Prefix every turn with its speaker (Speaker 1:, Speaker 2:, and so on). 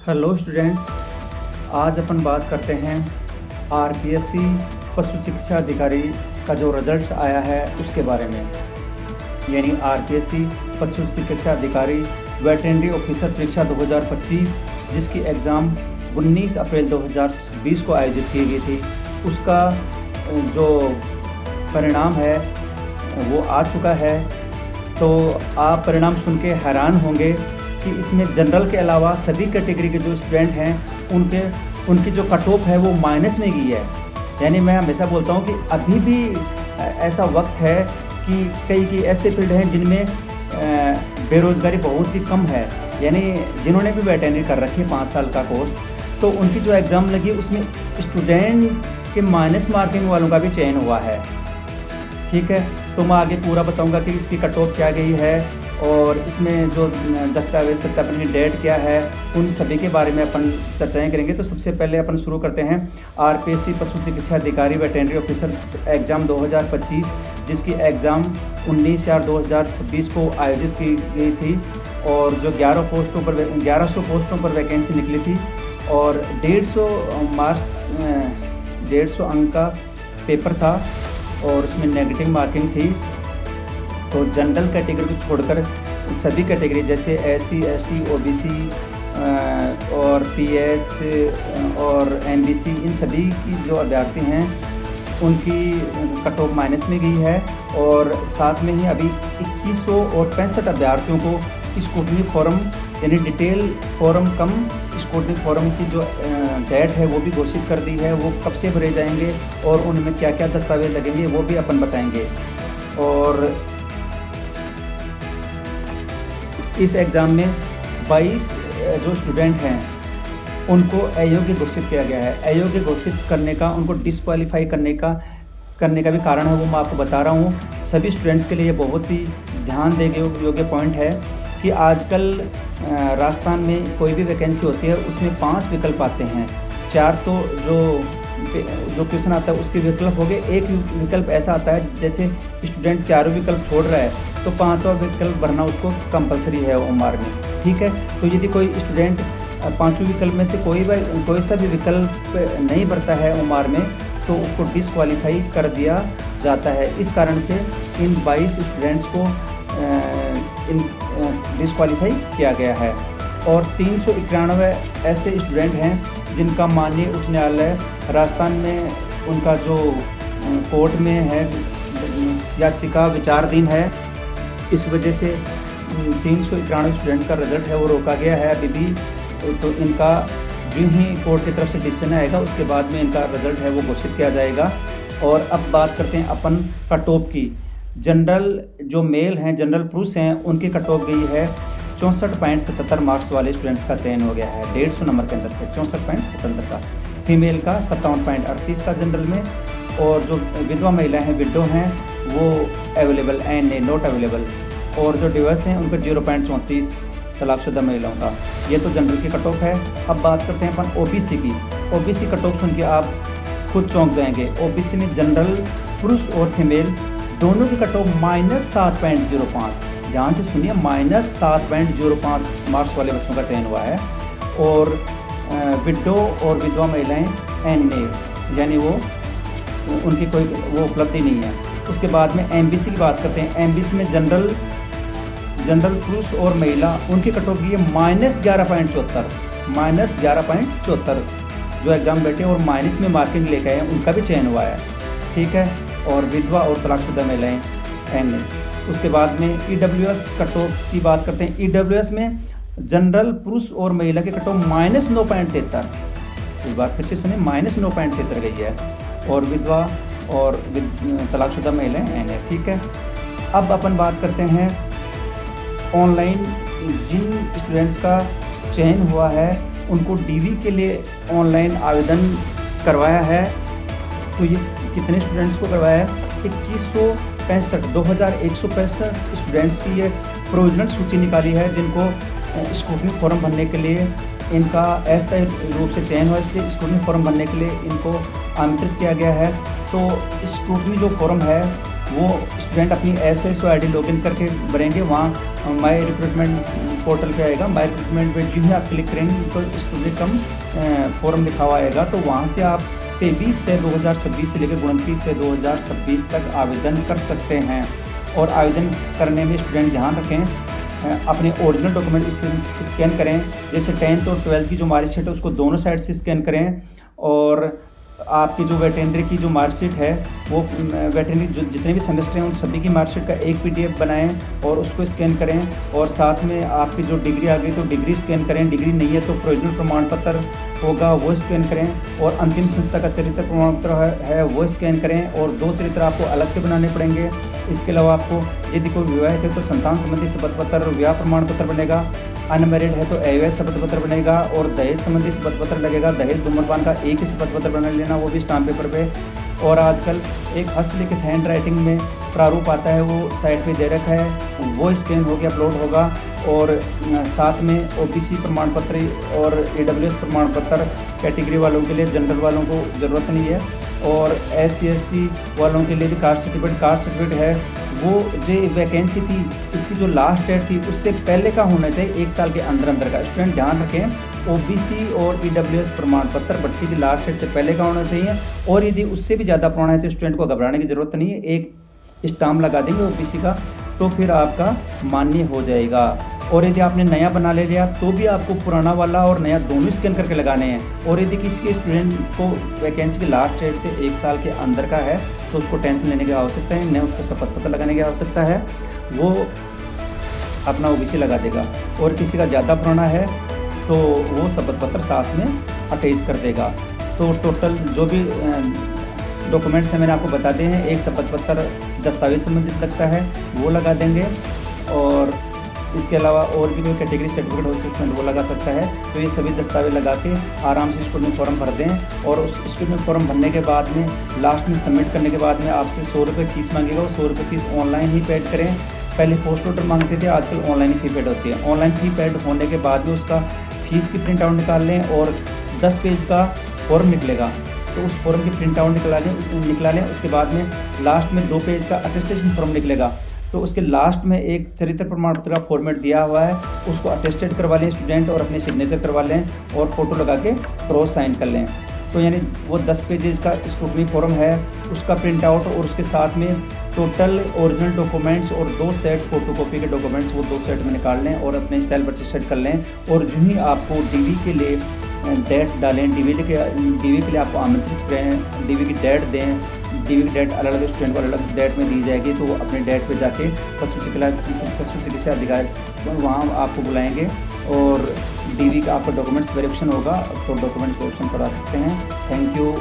Speaker 1: Hello students, आज अपन बात करते हैं आरपीएससी पशु चिकित्सा अधिकारी का जो रिजल्ट आया है उसके बारे में। यानी आरपीएससी पशु चिकित्सा अधिकारी वेटरनरी ऑफिसर परीक्षा 2025 जिसकी एग्ज़ाम 19 अप्रैल 2020 को आयोजित की गई थी, उसका जो परिणाम है वो आ चुका है। तो आप परिणाम सुन के हैरान होंगे कि इसमें जनरल के अलावा सभी कैटेगरी के जो स्टूडेंट हैं उनकी जो कट ऑफ है वो माइनस में गई है। यानी मैं हमेशा बोलता हूँ कि अभी भी ऐसा वक्त है कि कई ऐसे फील्ड हैं जिनमें बेरोज़गारी बहुत ही कम है। यानी जिन्होंने भी वेटरनरी कर रखी है 5 साल का कोर्स, तो उनकी जो एग्ज़ाम लगी उसमें स्टूडेंट के माइनस मार्किंग वालों का भी चयन हुआ है। ठीक है, तो मैं आगे पूरा बताऊंगा कि इसकी कट ऑफ क्या गई है और इसमें जो दस्तावेज सत्यापन की डेट क्या है, उन सभी के बारे में अपन चर्चाएं करेंगे। तो सबसे पहले अपन शुरू करते हैं आरपीएससी पशु चिकित्सा अधिकारी वेटरनरी ऑफिसर एग्ज़ाम 2025 जिसकी एग्ज़ाम 19/4/2026 को आयोजित की गई थी और जो 1100 पोस्टों पर वैकेंसी निकली थी और 150 अंक का पेपर था और उसमें नेगेटिव मार्किंग थी। तो जनरल कैटेगरी को छोड़कर सभी कैटेगरी जैसे एससी, एसटी, ओबीसी और पीएच और एनबीसी, इन सभी की जो अभ्यर्थी हैं उनकी कट ऑफ माइनस में गई है। और साथ में ही अभी 2165 अभ्यर्थियों को स्क्रूटनी फॉर्म यानी डिटेल फॉर्म कम स्क्रूटनी फॉर्म की जो डेट है वो भी घोषित कर दी है। वो कब से भरे जाएंगे और उनमें क्या क्या दस्तावेज लगेंगे वो भी अपन बताएंगे। और इस एग्ज़ाम में 22 जो स्टूडेंट हैं उनको अयोग्य घोषित किया गया है। अयोग्य घोषित करने का, उनको डिसक्वालीफाई करने का भी कारण है वो मैं आपको बता रहा हूँ। सभी स्टूडेंट्स के लिए ये बहुत ही ध्यान देने योग्य पॉइंट है कि आजकल राजस्थान में कोई भी वैकेंसी होती है उसमें 5 विकल्प आते हैं। 4 तो जो क्वेश्चन आता है उसके विकल्प हो गए, एक विकल्प ऐसा आता है जैसे स्टूडेंट 4 विकल्प छोड़ रहा है तो 5वां विकल्प भरना उसको कंपलसरी है ओमआर में। ठीक है, तो यदि कोई स्टूडेंट 5 विकल्प में से कोई सा भी विकल्प नहीं भरता है ओमआर में तो उसको डिसक्वालीफाई कर दिया जाता है। इस कारण से इन 22 स्टूडेंट्स को डिसक्वालीफाई किया गया है और 391 ऐसे स्टूडेंट हैं जिनका माननीय उच्च न्यायालय राजस्थान में उनका जो कोर्ट में है याचिका विचाराधीन है। इस वजह से 391 स्टूडेंट का रिजल्ट है वो रोका गया है अभी भी। तो इनका जो ही कोर्ट की तरफ से डिसीजन आएगा उसके बाद में इनका रिजल्ट है वो घोषित किया जाएगा। और अब बात करते हैं अपन कट ऑफ की। जनरल जो मेल हैं, जनरल पुरुष हैं, उनकी कट ऑफ गई है 64.77 मार्क्स वाले स्टूडेंट्स का चयन हो गया है 150 नंबर के अंदर से 64.77 का। फीमेल का 57.38 का जनरल में। और जो विधवा महिलाएं हैं, विडो हैं, वो अवेलेबल एन नॉट अवेलेबल। और जो डिवोर्स हैं उनको 0.34 तलाकशुदा महिलाओं का। ये तो जनरल की कट ऑफ है। अब बात करते हैं अपन ओबीसी की। ओबीसी कट ऑफ सुन के आप खुद चौंक जाएंगे। ओबीसी में जनरल पुरुष और फीमेल दोनों की कट ऑफ -7.05, ध्यान से सुनिए, -7.05 मार्क्स वाले बच्चों का चयन हुआ है। और विडो और विधवा महिलाएं एनए यानी वो उनकी कोई वो उपलब्धि नहीं है। उसके बाद में एमबीसी की बात करते हैं। एमबीसी में जनरल पुरुष और महिला उनकी कट ऑफ की है -11.74 जो एग्ज़ाम बैठे और माइनस में मार्किंग लेके आए उनका भी चयन हुआ है। ठीक है, और विधवा और तलाकशुदा महिलाएं एन। उसके बाद में ईडब्ल्यूएस कट ऑफ की बात करते हैं। ईडब्ल्यूएस में जनरल पुरुष और महिला के कट ऑफ -9.73, एक बार फिर से सुने, -9.73 गई है। और विधवा और तलाकशुदा महिलाएं एन है। ठीक है, अब अपन बात करते हैं ऑनलाइन जिन स्टूडेंट्स का चयन हुआ है उनको डीवी के लिए ऑनलाइन आवेदन करवाया है। तो ये कितने स्टूडेंट्स को करवाया है? 2165 स्टूडेंट्स की ये प्रोविजनल सूची निकाली है जिनको स्क्रूटनी फॉर्म भरने के लिए इनका अस्थायी रूप से चयन हुआ, इसलिए स्क्रूटनी फॉर्म भरने के लिए इनको आमंत्रित किया गया है। तो स्क्रूटनी जो फॉर्म है वो स्टूडेंट अपनी SSO ID लॉगिन करके भरेंगे। वहाँ माई रिक्रूटमेंट पोर्टल पे आएगा, माई रिक्रूटमेंट पे जो ही आप क्लिक करेंगे तो स्टूडेंट कम फॉर्म लिखा हुआ आएगा। तो वहाँ से आप 23 से 2026 से लेकर 29 से 2026 तक आवेदन कर सकते हैं। और आवेदन करने में स्टूडेंट ध्यान रखें, अपने ओरिजिनल डॉक्यूमेंट स्कैन करें। जैसे 10th और 12th की जो मार्कशीट है उसको दोनों साइड से स्कैन करें। और आपकी जो वेटरनरी की जो मार्कशीट है वो वेटरनरी जो जितने भी सेमेस्टर हैं उन सभी की मार्कशीट का एक PDF बनाएं और उसको स्कैन करें। और साथ में आपकी जो डिग्री आ गई तो डिग्री स्कैन करें, डिग्री नहीं है तो प्रोविजनल प्रमाण पत्र होगा वो स्कैन करें। और अंतिम संस्था का चरित्र प्रमाण पत्र है वो स्कैन करें। और 2 चरित्र आपको अलग से बनाने पड़ेंगे। इसके अलावा आपको यदि कोई विवाहित है तो संतान संबंधी शपथ पत्र और विवाह प्रमाण पत्र बनेगा, अनमैरिड है तो अवैध शपथ पत्र बनेगा। और दहेज संबंधी शपथ पत्र लगेगा, दहेज धूम्रपान का एक ही शपथ पत्र बना लेना, वो भी स्टाम्प पेपर पे। और आजकल एक हस्तलिखित हैंड राइटिंग में प्रारूप आता है वो साइट पे दे रखा है, वो स्कैन होकर अपलोड होगा। और साथ में OBC प्रमाण पत्र और AWS प्रमाण पत्र कैटेगरी वालों के लिए, जनरल वालों को ज़रूरत नहीं है। और SC ST वालों के लिए भी कास्ट सर्टिफिकेट है। वो जो वैकेंसी थी इसकी जो लास्ट डेट थी उससे पहले का होना चाहिए, 1 साल के अंदर का। स्टूडेंट ध्यान रखें, OBC और EWS प्रमाण पत्र भर्ती की लास्ट डेट से पहले का होना चाहिए। और यदि उससे भी ज़्यादा पुराना है तो स्टूडेंट को घबराने की ज़रूरत नहीं है, एक स्टाम्प लगा देंगे OBC का तो फिर आपका मान्य हो जाएगा। और यदि आपने नया बना ले लिया तो भी आपको पुराना वाला और नया दोनों स्कैन करके लगाने हैं। और यदि किसी के स्टूडेंट को वैकेंसी की लास्ट डेट से 1 साल के अंदर का है तो उसको टेंशन लेने की आवश्यकता है, न उसको शपथ पत्र लगाने की आवश्यकता है, वो अपना OBC लगा देगा। और किसी का ज़्यादा पुराना है तो वो शपथ पत्र साथ में अटैच कर देगा। तो टोटल जो भी डॉक्यूमेंट्स हैं मैंने आपको बता दिए हैं। एक शपथ पत्र दस्तावेज संबंधित लगता है वो लगा देंगे। और इसके अलावा और भी कोई कैटेगरी सर्टिफिकेट हो स्टूडेंट वो लगा सकता है। तो ये सभी दस्तावेज लगा के आराम से स्टूडेंट फॉर्म भर दें। और उस स्टूडेंट फॉर्म भरने के बाद में लास्ट में सबमिट करने के बाद में आपसे 100 रुपये फीस मांगेगा। वो 100 रुपये फीस ऑनलाइन ही पेड करें। पहले पोस्ट ऑर्डर मांगते थे, आजकल ऑनलाइन ही फी पेड होती है। ऑनलाइन फी पेड होने के बाद में उसका फीस की प्रिंट आउट निकाल लें और 10 पेज का फॉर्म निकलेगा तो उस फॉर्म की प्रिंट आउट निकला लें। उसके बाद में लास्ट में 2 पेज का अटेस्टेशन फॉर्म निकलेगा तो उसके लास्ट में एक चरित्र प्रमाण पत्र का फॉर्मेट दिया हुआ है, उसको अटेस्टेड करवा लें स्टूडेंट और अपने सिग्नेचर करवा लें और फ़ोटो लगा के क्रॉस साइन कर लें। तो यानी वो 10 पेजेस का स्क्रूटनी फॉर्म है उसका प्रिंट आउट और उसके साथ में टोटल ओरिजिनल डॉक्यूमेंट्स और 2 सेट फोटोकॉपी के डॉक्यूमेंट्स वो 2 सेट में निकाल लें और अपने सेल्फ अटेस्टेड कर लें। और जो ही आपको DV के लिए डेट डालें, DV के लिए आपको आमंत्रित करें, DV की डेट दें। DV की डेट अलग अलग स्टूडेंट को अलग डेट में दी जाएगी तो वो अपने डेट पे जाके पशु चिकित्सा अधिकारी तो वहाँ आपको बुलाएंगे और DV का आपका डॉक्यूमेंट्स वेरिफिकेशन होगा तो डॉक्यूमेंट्स वेरिफिकेशन करा सकते हैं। Thank you.